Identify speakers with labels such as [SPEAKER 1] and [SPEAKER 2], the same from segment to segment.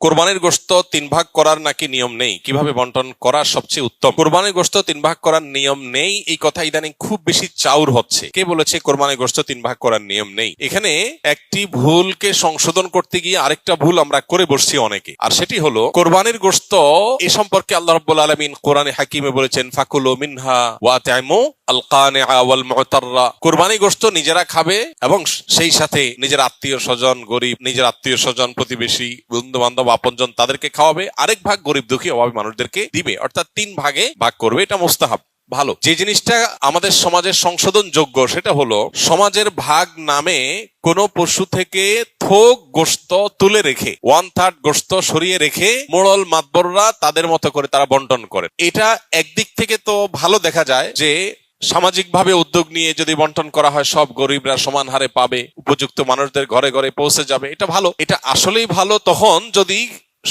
[SPEAKER 1] কোরবানির গোশত 3 ভাগ করার নাকি নিয়ম নেই, কিভাবে বন্টন করা সবচেয়ে উত্তম? কোরবানির গোশত 3 ভাগ করার নিয়ম নেই, এই কথা ইদানিং খুব বেশি চাউর হচ্ছে। কে বলেছে কোরবানির গোশত 3 ভাগ করার নিয়ম নেই? এখানে একটি ভুলকে সংশোধন করতে গিয়ে আরেকটা ভুল আমরা করে বসছি অনেকে, আর সেটি হলো কোরবানির গোশত এ সম্পর্কে আল্লাহ রাব্বুল আলামিন কোরআনে হাকিমে বলেছেন ফাকুলু মিনহা ওয়া তাইমু আল কানিআ ওয়াল মুতাররা। কোরবানি গোশত নিজেরা খাবে এবং সেই সাথে নিজের আত্মীয় স্বজন, গরিব, নিজের আত্মীয় স্বজন, প্রতিবেশী, বন্ধু বান্ধব, আপনজন তাদেরকে খাওয়াবে, আরেক ভাগ গরিব দুঃখী অভাবী মানুষদেরকে দিবে, অর্থাৎ 3 ভাগে ভাগ করবে। এটা মুস্তাহাব, ভালো। যে জিনিসটা আমাদের সমাজের সংশোধন যোগ্য সেটা হলো সমাজের ভাগ নামে কোন পশু থেকে থোক গোশত তুলে রেখে 1/3 গোশত সরিয়ে রেখে মোড়ল মাতবররা তাদের মতো করে তারা বন্টন করে। এটা একদিক থেকে তো ভালো দেখা যায় যে সামাজিকভাবে উদ্যোগ নিয়ে যদি বন্টন করা হয় সব গরিবরা সমান হারে পাবে, উপযুক্ত মানুষদের ঘরে ঘরে পৌঁছে যাবে, এটা ভালো। এটা আসলেই ভালো তখন যদি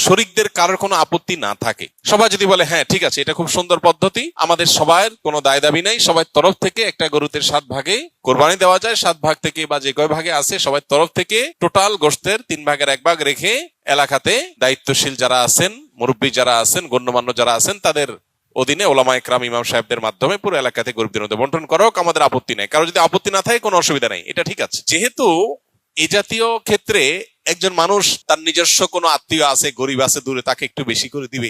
[SPEAKER 1] শরিকদের কারোর কোনো আপত্তি না থাকে। সবাই যদি বলে হ্যাঁ ঠিক আছে, এটা খুব সুন্দর পদ্ধতি, আমাদের সবার কোনো দায় দাবি নাই, সবার তরফ থেকে একটা গরুতে 7 ভাগে কোরবানি দেওয়া যায়, 7 ভাগ থেকে বা যে কয় ভাগে আছে সবার তরফ থেকে টোটাল গোশতের 3 ভাগের 1 ভাগ রেখে এলাকাতে দায়িত্বশীল যারা আছেন, মুরব্বী যারা আছেন, গণ্যমান্য যারা আছেন তাদের অধীনে ওলামা একরাম, ইমাম সাহেবদের মাধ্যমে পুরো এলাকাতে গরিবদের মধ্যে বন্টন করো, আমাদের আপত্তি নেই। কারো যদি আপত্তি না থাকে কোনো অসুবিধা নেই, এটা ঠিক আছে। যেহেতু এই জাতীয় ক্ষেত্রে একজন মানুষ তার নিজস্ব কোনো আত্মীয় আছে, গরিব আছে দূরে, তাকে একটু বেশি করে দিবে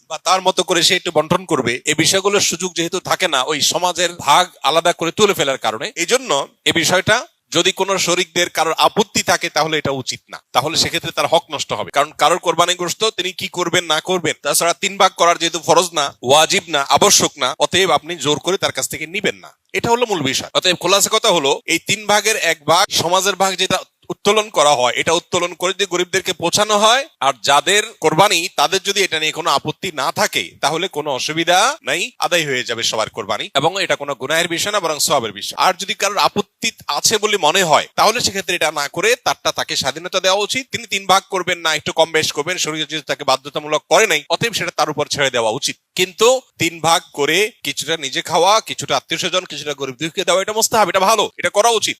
[SPEAKER 1] বা তার মতো করে সে একটু বন্টন করবে, এই বিষয়গুলোর সুযোগ যেহেতু থাকে না ওই সমাজের ভাগ আলাদা করে তুলে ফেলার কারণে, এই জন্য এই বিষয়টা যদি কোন শরিকদের কারোর আপত্তি থাকে তাহলে এটা উচিত না, তাহলে সেক্ষেত্রে তার হক নষ্ট হবে। কারণ কারোর কোরবানি গোশত তিনি কি করবেন না করবেন, তাছাড়া 3 ভাগ করার যেহেতু ফরজ না, ওয়াজিব না, আবশ্যক না, অতএব আপনি জোর করে তার কাছ থেকে নিবেন না। এটা হলো মূল বিষয়। অতএব খোলাসা কথা হলো এই 3 ভাগের 1 ভাগ সমাজের ভাগ যেটা উত্তোলন করা হয়, এটা উত্তোলন করে যদি গরিবদেরকে পৌঁছানো হয়, আর যাদের কোরবানি তাদের যদি এটা নিয়ে কোনো আপত্তি না থাকে তাহলে কোনো অসুবিধা নাই, আদায় হয়ে যাবে সবার কোরবানি, এবং এটা কোনো গুনাহের বিষয় না বরং সওয়াবের বিষয়। আর যদি কারোর আপত্তি আছে বলে মনে হয় তাহলে সেক্ষেত্রে এটা না করে তাকে স্বাধীনতা দেওয়া উচিত। তিনি 3 ভাগ করবেন না, একটু কম বেশ করবেন, শরীয়ত যেহেতু তাকে বাধ্যতামূলক করে নাই, অতএব সেটা তার উপর ছেড়ে দেওয়া উচিত। কিন্তু 3 ভাগ করে কিছুটা নিজে খাওয়া, কিছুটা আত্মীয় স্বজন, কিছুটা গরিব দুঃখীকে দেওয়া, এটা মুস্তাহাব, এটা ভালো, এটা করা উচিত।